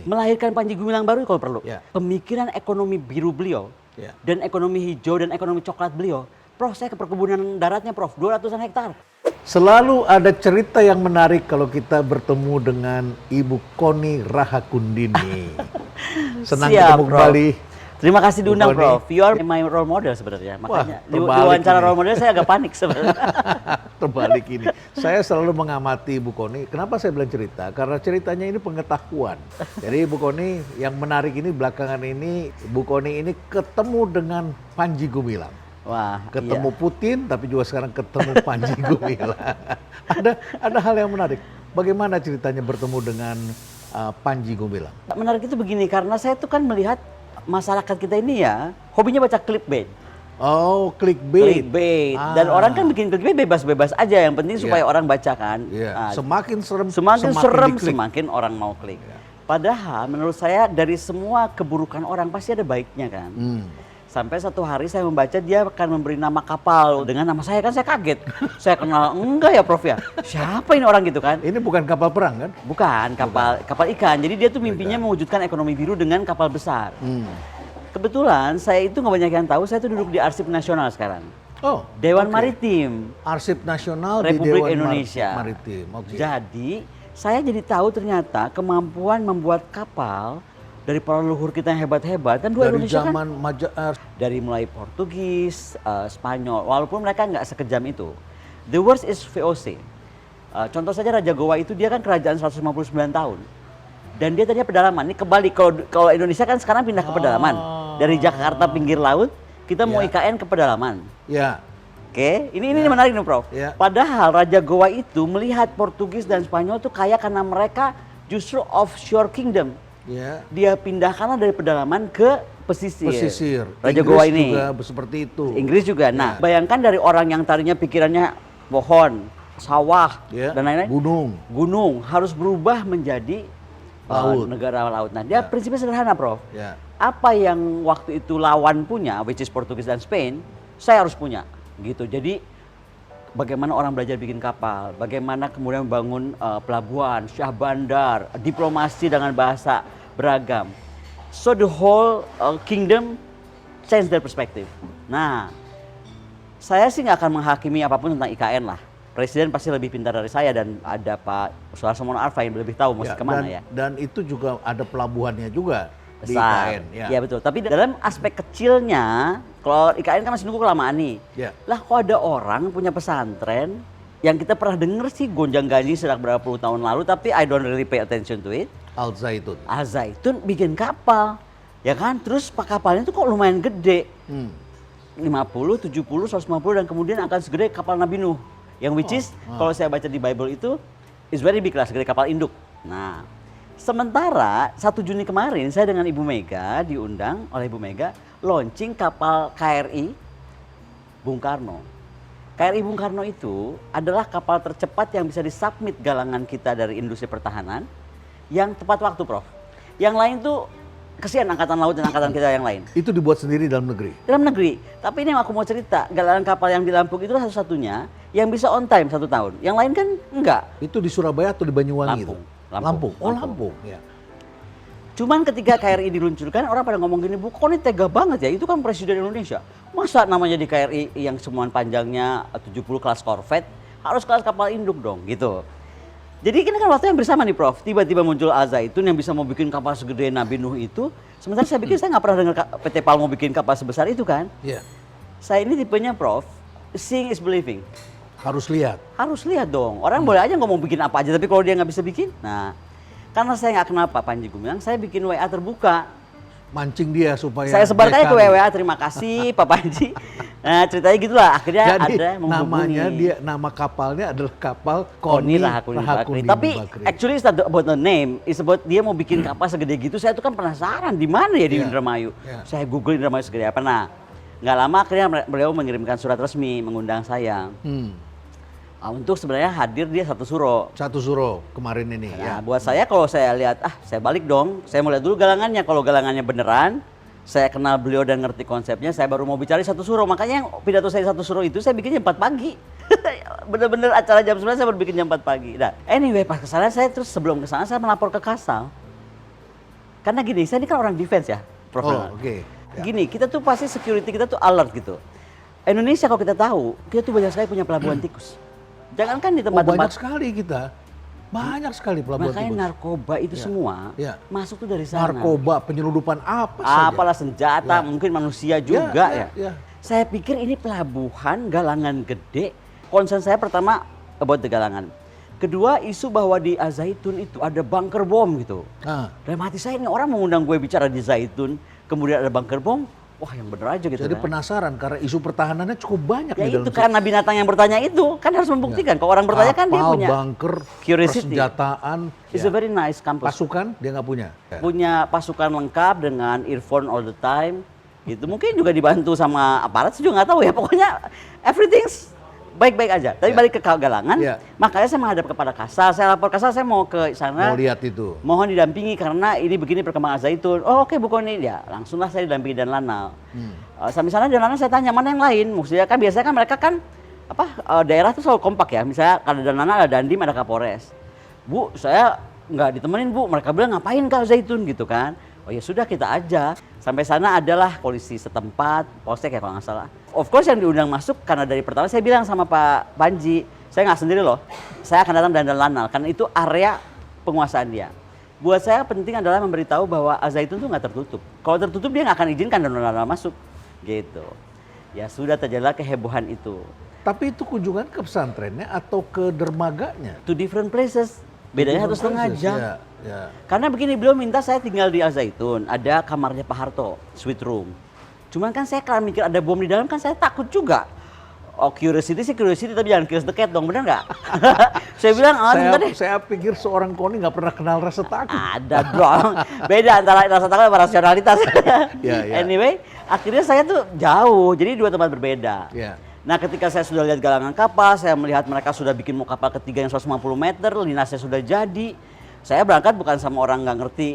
melahirkan Panji Gumilang baru kalau perlu. Ya. Pemikiran ekonomi biru beliau Ya. dan ekonomi hijau dan ekonomi coklat beliau. Prof, saya ke perkebunan daratnya Prof, 200-an hektar. Selalu ada cerita yang menarik kalau kita bertemu dengan Ibu Koni Rahakundini. Senang Siap, ketemu Prof. kembali. Terima kasih diundang, Bu Koni. Prof. You are my role model sebenarnya. Makanya di terbalik wawancara ini. role model saya agak panik sebenarnya. Terbalik ini. Saya selalu mengamati Ibu Koni. Kenapa saya bilang cerita? Karena ceritanya ini pengetahuan. Jadi Ibu Koni yang menarik ini belakangan ini, Ibu Koni ini ketemu dengan Panji Gumilang. Wah, Ketemu iya. Putin, tapi juga sekarang ketemu Panji Gumilang. ada hal yang menarik. Bagaimana ceritanya bertemu dengan Panji Gumilang? Menarik itu begini, karena saya tuh kan melihat masyarakat kita ini ya, hobinya baca clickbait. Oh, clickbait. Dan orang kan bikin clickbait bebas-bebas aja, yang penting supaya Iya. orang baca kan. Iya. Nah, Semakin serem, semakin serem, diklik. semakin orang mau klik. Iya. Padahal menurut saya dari semua keburukan orang pasti ada baiknya kan. Sampai satu hari saya membaca dia akan memberi nama kapal dengan nama saya, kan saya kaget. Saya kenal enggak ya Prof ya? Siapa ini orang gitu kan? Ini bukan kapal perang kan? Bukan, kapal ikan. Jadi dia tuh mimpinya mewujudkan ekonomi biru dengan kapal besar. Kebetulan saya itu nggak banyak yang tahu, saya tuh duduk di Arsip Nasional sekarang. Oh, Dewan oke. Maritim Arsip Nasional Republik di Dewan Indonesia. Maritim. Oke. Jadi saya jadi tahu ternyata kemampuan membuat kapal dari para leluhur kita yang hebat-hebat kan dua Dari Indonesia kan zaman dari mulai Portugis, Spanyol, walaupun mereka nggak sekejam itu. The worst is VOC. Contoh saja Raja Gowa itu dia kan kerajaan 159 tahun. Dan dia tadinya pedalaman. Ini kebalik, kalau Indonesia kan sekarang pindah ke pedalaman. Dari Jakarta pinggir laut, kita mau Ya. IKN ke pedalaman. ya, Oke, ini menarik nih Prof. Ya. Padahal Raja Gowa itu melihat Portugis dan Spanyol tuh kaya karena mereka justru offshore kingdom. ya. Dia pindahkanlah dari pedalaman ke pesisir. Raja Inggris Gowa ini. juga seperti itu. Inggris juga. Nah, Ya. bayangkan dari orang yang tadinya pikirannya pohon, sawah, Ya. dan lain-lain. Gunung. Harus berubah menjadi Laut. negara laut. Nah, dia Ya. prinsipnya sederhana, Prof. Ya. Apa yang waktu itu lawan punya, which is Portugis dan Spain, saya harus punya. Gitu. Jadi bagaimana orang belajar bikin kapal, bagaimana kemudian membangun pelabuhan, syah bandar, diplomasi dengan bahasa beragam. So the whole kingdom change their perspective. Nah, saya sih nggak akan menghakimi apapun tentang IKN lah. Presiden pasti lebih pintar dari saya dan ada Pak Suharto Mono Arfa yang lebih tahu mesti kemana ya. Dan itu juga ada pelabuhannya juga di Besar. IKN. Ya. Iya betul. Tapi dalam aspek kecilnya, kalau IKN kan masih nunggu kelamaan nih. Ya. Lah kok ada orang punya pesantren yang kita pernah denger sih gonjang ganjing sejak berapa puluh tahun lalu, tapi I don't really pay attention to it. Al Zaitun. Al-Zaitun bikin kapal, ya kan? Terus pak kapalnya itu kok lumayan gede. 50, 70, 150 dan kemudian akan segede kapal Nabi Nuh. Yang which is kalau saya baca di Bible itu is very big lah, segede kapal induk. Nah, sementara 1 Juni kemarin saya dengan Ibu Mega diundang oleh Ibu Mega launching kapal KRI Bung Karno. KRI Bung Karno itu adalah kapal tercepat yang bisa disubmit galangan kita dari industri pertahanan yang tepat waktu, Prof. Yang lain tuh kesian angkatan laut dan angkatan kita yang lain. Itu dibuat sendiri dalam negeri. Dalam negeri. Tapi ini yang aku mau cerita, galangan kapal yang di Lampung itu satu-satunya yang bisa on time 1 tahun. Yang lain kan enggak. Itu di Surabaya atau di Banyuwangi Lampung. itu? Lampung. Oh, Lampung. Lampung. Ya. Cuman ketika KRI diluncurkan, orang pada ngomong gini, Bu, kok ini tega banget ya, itu kan Presiden Indonesia. Masa namanya di KRI yang semuaan panjangnya 70 kelas korvet, harus kelas kapal induk dong, gitu. Jadi ini kan waktu yang bersama nih Prof, tiba-tiba muncul Al-Zaitun yang bisa mau bikin kapal segede Nabi Nuh itu. Sementara saya pikir saya nggak pernah dengar PT PAL mau bikin kapal sebesar itu kan. Ya. Saya ini tipenya Prof, seeing is believing. Harus lihat. Harus lihat dong, orang boleh aja ngomong bikin apa aja, tapi kalau dia nggak bisa bikin, nah karena saya nggak kenal Pak Panji Gumilang, saya bikin WA terbuka. Mancing dia supaya Saya sebarkan ke dia cari. WA, terima kasih Pak Panji. Nah ceritanya gitulah, akhirnya Jadi ada menghubungi. namanya nama kapalnya adalah kapal Koni Koni Rahakundini Bakri. Rahakundini Tapi Bakri. actually it's not about the name, it's about dia mau bikin kapal segede gitu. Saya tuh kan penasaran di mana ya di Iya, Indramayu. iya. Saya google Indramayu segede apa. Nah, nggak lama akhirnya beliau mengirimkan surat resmi mengundang saya. Untuk sebenarnya hadir dia satu suro. Satu Suro kemarin ini Nah, ya. buat saya kalau saya lihat, saya balik dong. Saya mau lihat dulu galangannya. Kalau galangannya beneran, saya kenal beliau dan ngerti konsepnya, saya baru mau bicara satu suro. Makanya yang pidato saya satu suro itu saya bikin jam 4 pagi. Bener-bener acara jam 9 saya baru bikin jam 4 pagi. Nah, anyway pas kesana saya terus sebelum kesana saya melapor ke Kasal. Karena gini, saya ini kan orang defense ya, Prof. Oh, oke. Ya. Gini, kita tuh pasti security kita tuh alert gitu. Indonesia kalau kita tahu, kita tuh banyak sekali punya pelabuhan tikus. Jangankan di banyak tempat-tempat, sekali kita. Banyak sekali pelabuhan makanya tikus. narkoba itu semua Ya. masuk tuh dari sana. Narkoba, penyeludupan apa saja. Apalah senjata, mungkin manusia juga ya. Ya. Saya pikir ini pelabuhan galangan gede. Concern saya pertama about the galangan. Kedua, isu bahwa di Al-Zaitun itu ada bunker bom gitu. Nah, Dalam hati saya ini orang mengundang gue bicara di Zaitun, kemudian ada bunker bom, wah yang bener aja gitu. jadi kan. penasaran karena isu pertahanannya cukup banyak Ya di dalam itu karena binatang yang bertanya itu kan harus membuktikan. Kalau orang bertanya kan dia kapal, punya bunker, curiosity. persenjataan, It's ya. a very nice campus. Pasukan dia nggak punya. Ya. Punya pasukan lengkap dengan earphone all the time. Gitu. Mungkin juga dibantu sama aparat, saya juga nggak tahu ya. Pokoknya everything's baik-baik aja. Tapi Ya. balik ke galangan, Ya. makanya saya menghadap kepada Kasal. Saya lapor Kasal, saya mau ke sana. Mau lihat itu. Mohon didampingi karena ini begini perkembangan Zaitun. Oh oke Bu Koni, ya langsunglah saya didampingi dan Lanal. Sampai sana dan Lanal saya tanya mana yang lain. Maksudnya kan biasanya kan mereka kan daerah tuh selalu kompak ya. Misalnya kalau dan Lanal ada Dandim ada Kapolres. Bu saya nggak ditemenin Bu. Mereka bilang ngapain ke Zaitun gitu kan. Oh ya sudah kita aja. Sampai sana adalah polisi setempat, polsek ya kalau nggak salah. Of course yang diundang masuk karena dari pertama saya bilang sama Pak Panji, saya nggak sendiri loh. Saya akan datang dan Lanal karena itu area penguasaan dia. Buat saya penting adalah memberitahu bahwa Al-Zaitun itu nggak tertutup. Kalau tertutup dia nggak akan izinkan dan Lanal masuk, gitu. Ya sudah terjadilah kehebohan itu. Tapi itu kunjungan ke pesantrennya atau ke dermaganya? To different places, bedanya 1,5 jam. Ya, ya. Karena begini, beliau minta saya tinggal di Al-Zaitun, ada kamarnya Pak Harto, suite room. Cuman kan saya kalau mikir ada bom di dalam kan saya takut juga. Oh curiosity sih curiosity, tapi jangan curious the cat dong, bener nggak? Saya bilang, bentar deh. Saya pikir seorang Koni nggak pernah kenal rasa takut. Ada dong, beda antara rasa takut sama rasionalitas. Ya, ya. Anyway, akhirnya saya tuh jauh, jadi dua tempat berbeda. Ya. Nah ketika saya sudah lihat galangan kapal, saya melihat mereka sudah bikin mau kapal ketiga yang 150 meter, linasnya sudah jadi. Saya berangkat bukan sama orang nggak ngerti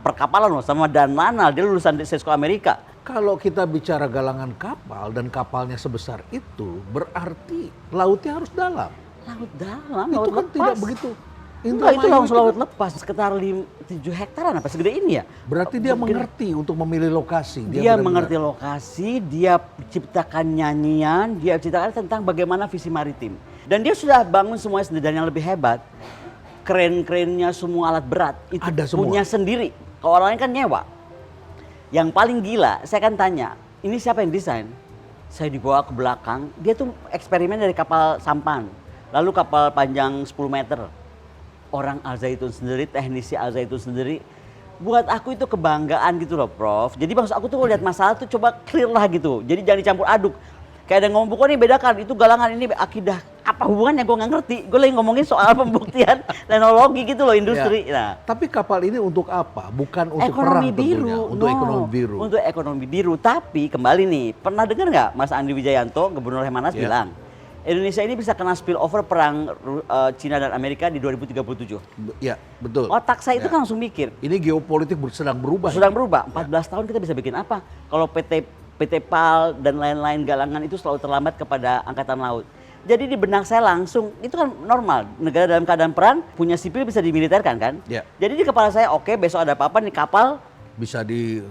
perkapalan loh, sama Dan Lanal, dia lulusan Cisco Amerika. Kalau kita bicara galangan kapal dan kapalnya sebesar itu, berarti lautnya harus dalam. Laut dalam, Itu laut kan lepas. tidak begitu. Enggak, itu langsung kan- laut lepas, sekitar 7 hektaran apa segede ini ya. Berarti dia mengerti untuk memilih lokasi. Dia benar-benar- mengerti lokasi, dia ciptakan nyanyian, dia ciptakan tentang bagaimana visi maritim. Dan dia sudah bangun semuanya sendiri, dan yang lebih hebat, kren-krennya semua alat berat itu Ada semua. punya sendiri. Kalau orang lain kan nyewa. Yang paling gila, saya kan tanya, ini siapa yang desain? Saya dibawa ke belakang, dia tuh eksperimen dari kapal sampan, lalu kapal panjang 10 meter. Orang Al-Zaitun sendiri, teknisi Al-Zaitun sendiri, buat aku itu kebanggaan gitu loh Prof. Jadi maksud aku tuh kalau lihat masalah tuh coba clear lah gitu, jadi jangan dicampur aduk. Kayak ada ngomong buku nih bedakan, itu galangan ini akidah. Apa hubungannya gue nggak ngerti, gue lagi ngomongin soal pembuktian teknologi gitu loh industri. Ya. Nah, Tapi kapal ini untuk apa? Bukan untuk ekonomi perang tentunya. biru, Untuk ekonomi biru. Untuk ekonomi biru. Tapi kembali nih, pernah dengar nggak Mas Andi Wijayanto, Gubernur Lemhanas Ya. bilang, Indonesia ini bisa kena spillover perang Cina dan Amerika di 2037. Ya, betul. Otak saya itu Ya. kan langsung mikir, Ini geopolitik sedang berubah. sedang berubah. 14 tahun kita bisa bikin apa? Kalau PT PAL dan lain-lain galangan itu selalu terlambat kepada angkatan laut. Jadi di benak saya langsung, itu kan normal. Negara dalam keadaan perang, punya sipil bisa dimiliterkan kan? Ya. Jadi di kepala saya, oke besok ada apa-apa nih kapal, Bisa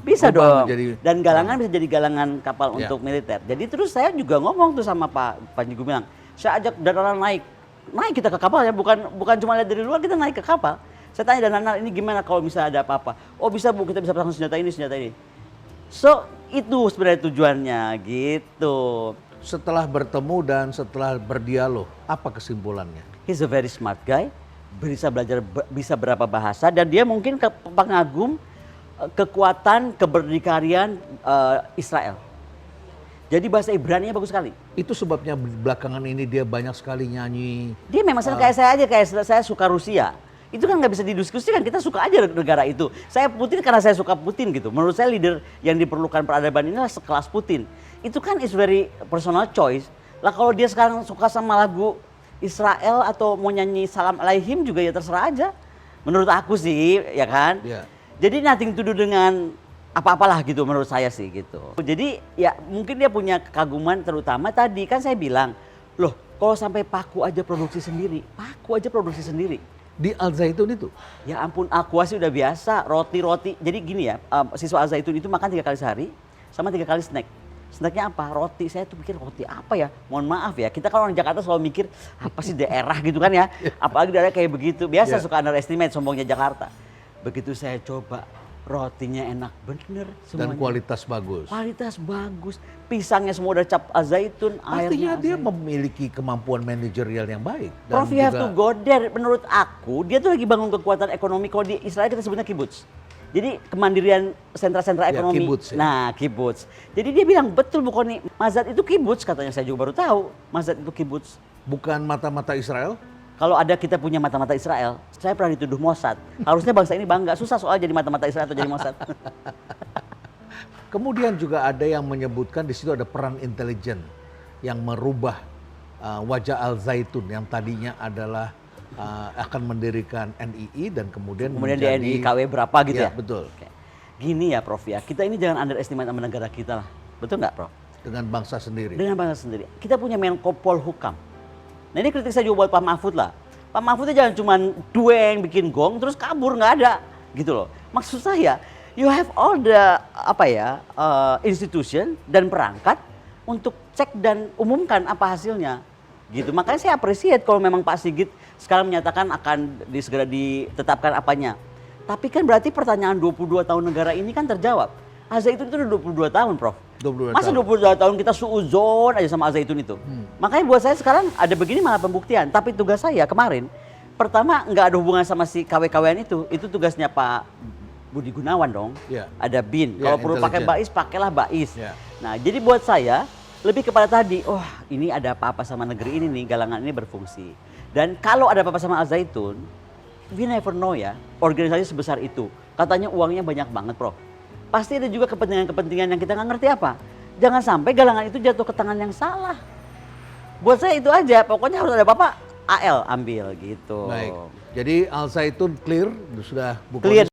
bisa berubah dong. menjadi Dan galangan bisa jadi galangan kapal Ya. untuk militer. Jadi terus saya juga ngomong tuh sama Pak Panji, gue bilang, saya ajak Dananal naik kita ke kapal ya, bukan cuma lihat dari luar, kita naik ke kapal. Saya tanya Dananal, ini gimana kalau misalnya ada apa-apa? Oh bisa Bu, kita bisa pasang senjata ini, senjata ini. So itu sebenarnya tujuannya gitu. setelah bertemu dan setelah berdialog, apa kesimpulannya? He's a very smart guy, bisa belajar bisa berapa bahasa, dan dia mungkin pengagum kekuatan keberdikarian Israel. Jadi bahasa Ibrani-nya bagus sekali. Itu sebabnya belakangan ini dia banyak sekali nyanyi. Dia memang kayak saya aja, kayak saya suka Rusia. Itu kan nggak bisa didiskusikan, kita suka aja negara itu. Saya Putin karena saya suka Putin gitu. Menurut saya leader yang diperlukan peradaban ini adalah sekelas Putin. Itu kan is very personal choice. Lah kalau dia sekarang suka sama lagu Israel atau mau nyanyi Salam Alaihim juga ya terserah aja. Menurut aku sih, ya kan? Ya. Jadi nothing to do dengan apa-apalah gitu menurut saya sih gitu. Jadi ya mungkin dia punya kekaguman, terutama tadi kan saya bilang, loh kalau sampai paku aja produksi sendiri, di Al Zaitun itu. Ya ampun, aqua sih udah biasa, roti-roti. Jadi gini ya, siswa Al Zaitun itu makan 3 kali sehari, sama 3 kali snack. Snacknya apa? Roti. Saya tuh pikir roti apa ya? Mohon maaf ya, kita kan orang Jakarta selalu mikir apa sih daerah gitu kan ya. Apalagi daerah kayak begitu. Biasa suka underestimate sombongnya Jakarta. Begitu saya coba, rotinya enak bener semuanya. Dan kualitas bagus. Kualitas bagus. Pisangnya semua udah cap Al Zaitun, Pastinya airnya dia memiliki kemampuan manajerial yang baik. Dan Prof, you have juga- to go there. Menurut aku, dia tuh lagi bangun kekuatan ekonomi. Kalau di Israel kita sebutnya kibbutz. Jadi kemandirian sentra-sentra Ya, ekonomi. kibbutz ya. Nah, kibbutz. Jadi dia bilang, betul Bu Koni, Mazat itu kibbutz, katanya saya juga baru tahu. Mazat itu kibbutz. Bukan mata-mata Israel. Kalau ada kita punya mata-mata Israel, saya pernah dituduh Mossad. Harusnya bangsa ini bangga, susah soal jadi mata-mata Israel atau jadi Mossad. Kemudian juga ada yang menyebutkan di situ ada peran intelijen yang merubah wajah Al Zaitun yang tadinya adalah akan mendirikan NII dan kemudian Kemudian di KW berapa gitu Ya, ya? betul. Oke. Gini ya Prof ya, kita ini jangan underestimate sama negara kita lah. Betul nggak Prof? Dengan bangsa sendiri. Dengan bangsa sendiri. Kita punya Menko Polhukam. Nah ini kritik saya juga buat Pak Mahfud lah. Pak Mahfudnya jangan cuma dueng bikin gong terus kabur nggak ada gitu loh. Maksud saya, you have all the institution dan perangkat untuk cek dan umumkan apa hasilnya. Gitu. Makanya saya appreciate kalau memang Pak Sigit sekarang menyatakan akan segera ditetapkan apanya. Tapi kan berarti pertanyaan 22 tahun negara ini kan terjawab. Al Zaitun itu udah 22 tahun, Prof. 22 Masa tahun. 22 tahun kita suuzon aja sama Al Zaitun itu. Makanya buat saya sekarang ada begini malah pembuktian. Tapi tugas saya kemarin, pertama nggak ada hubungan sama si KW-KWan itu. Itu tugasnya Pak Budi Gunawan dong. Ya. Ada BIN. Ya, Kalau perlu pakai intelijen. BAIS, pakailah BAIS. Ya. Nah, jadi buat saya lebih kepada tadi, oh ini ada apa-apa sama negeri ini nih, galangan ini berfungsi. Dan kalau ada apa-apa sama Al Zaitun, we never know ya, organisasi sebesar itu. Katanya uangnya banyak banget, Prof. Pasti ada juga kepentingan-kepentingan yang kita nggak ngerti apa. Jangan sampai galangan itu jatuh ke tangan yang salah. Buat saya itu aja, pokoknya harus ada apa-apa, AL ambil gitu. Baik. Jadi Al Zaitun clear sudah bukan Clear.